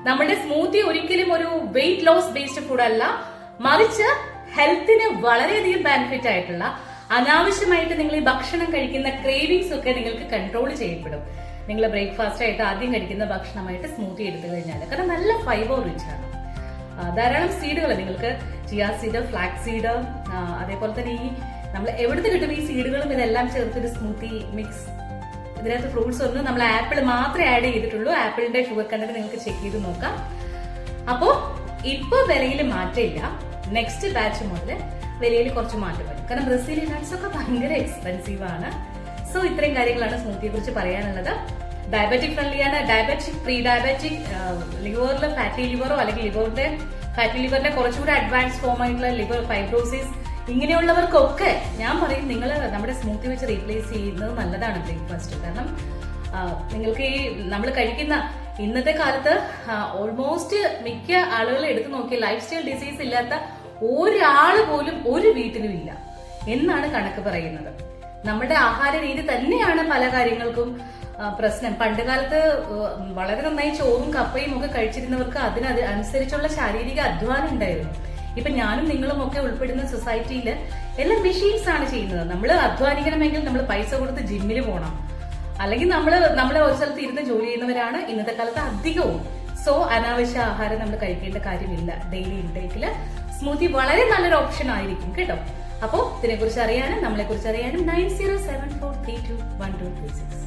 നമ്മുടെ സ്മൂത്തി ഒരിക്കലും ഒരു വെയിറ്റ് ലോസ് ബേസ്ഡ് ഫുഡ് അല്ല, മറിച്ച് ഹെൽത്തിന് വളരെയധികം ബെനിഫിറ്റ് ആയിട്ടുള്ള, അനാവശ്യമായിട്ട് നിങ്ങൾ ഈ ഭക്ഷണം കഴിക്കുന്ന ക്രേവിങ്സ് ഒക്കെ നിങ്ങൾക്ക് കൺട്രോൾ ചെയ്യപ്പെടും. നിങ്ങൾ ബ്രേക്ക്ഫാസ്റ്റ് ആയിട്ട് ആദ്യം കഴിക്കുന്ന ഭക്ഷണമായിട്ട് സ്മൂത്തി എടുത്തു കഴിഞ്ഞാൽ, കാരണം നല്ല ഫൈബർ റിച്ച് ആണ്. ധാരാളം സീഡുകൾ നിങ്ങൾക്ക് ചിയ സീഡ്, ഫ്ലാക്സ് സീഡ്, അതേപോലെ തന്നെ ഈ നമ്മൾ എവിടുത്തെ കിട്ടും ഈ സീഡുകളും ഇതെല്ലാം ചേർത്തൊരു സ്മൂത്തി മിക്സ്. ഇതിനകത്ത് ഫ്രൂട്ട്സ് ഒന്നും നമ്മൾ ആപ്പിൾ മാത്രമേ ആഡ് ചെയ്തിട്ടുള്ളൂ. ആപ്പിളിന്റെ ഷുഗർ കണ്ടന്റ് നിങ്ങൾക്ക് ചെക്ക് ചെയ്ത് നോക്കാം. അപ്പോ ഇപ്പൊ വിലയിൽ മാറ്റമില്ല, നെക്സ്റ്റ് ബാച്ച് മുതൽ വിലയിൽ കുറച്ച് മാറ്റം വരും. കാരണം ബ്രസീലിയൻ നട്ട്സ് ഒക്കെ ഭയങ്കര എക്സ്പെൻസീവ് ആണ്. സോ ഇത്രയും കാര്യങ്ങളാണ് സ്മൂത്തിയെ കുറിച്ച് പറയാനുള്ളത്. ഡയബറ്റിക് ഫ്രണ്ട്ലി ആണ്, ഡയബറ്റിക്, പ്രീ ഡയബറ്റിക്, ലിവറിൽ ഫാറ്റി ലിവറോ അല്ലെങ്കിൽ ഫാറ്റി ലിവറിന്റെ കുറച്ചുകൂടി അഡ്വാൻസ് ഫോം ആയിട്ടുള്ള ലിവർ ഫൈബ്രോസിസ് ഇങ്ങനെയുള്ളവർക്കൊക്കെ ഞാൻ പറയും നിങ്ങൾ നമ്മുടെ സ്മൂത്തി വെച്ച് റീപ്ലേസ് ചെയ്യുന്നത് നല്ലതാണ് ബ്രേക്ക്ഫാസ്റ്റ്. കാരണം നിങ്ങൾക്ക് ഈ നമ്മൾ കഴിക്കുന്ന ഇന്നത്തെ കാലത്ത് ഓൾമോസ്റ്റ് മിക്ക ആളുകൾ എടുത്തു നോക്കിയ ലൈഫ് സ്റ്റൈൽ ഡിസീസ് ഇല്ലാത്ത ഒരാള് പോലും ഒരു വീട്ടിലും ഇല്ല എന്നാണ് കണക്ക് പറയുന്നത്. നമ്മുടെ ആഹാര രീതി തന്നെയാണ് പല കാര്യങ്ങൾക്കും പ്രശ്നം. പണ്ട് കാലത്ത് വളരെ നന്നായി ചോറും കപ്പയും ഒക്കെ കഴിച്ചിരുന്നവർക്ക് അനുസരിച്ചുള്ള ശാരീരിക അധ്വാനം ഉണ്ടായിരുന്നു. ഇപ്പൊ ഞാനും നിങ്ങളും ഒക്കെ ഉൾപ്പെടുന്ന സൊസൈറ്റിയിൽ എല്ലാം മെഷീൻസ് ആണ് ചെയ്യുന്നത്. നമ്മൾ അധ്വാനിക്കണമെങ്കിൽ നമ്മൾ പൈസ കൊടുത്ത് ജിമ്മിൽ പോകണം, അല്ലെങ്കിൽ നമ്മൾ ഒരു സ്ഥലത്ത് ഇരുന്ന് ജോലി ചെയ്യുന്നവരാണ് ഇന്നത്തെ കാലത്ത് അധികവും. സോ അനാവശ്യ ആഹാരം നമ്മൾ കഴിക്കേണ്ട കാര്യമില്ല. ഡെയിലി ഇൻടേക്കില് സ്മൂത്തി വളരെ നല്ലൊരു ഓപ്ഷൻ ആയിരിക്കും കേട്ടോ. അപ്പോ ഇതിനെ കുറിച്ച് അറിയാനും നമ്മളെ കുറിച്ച് അറിയാനും 9074321236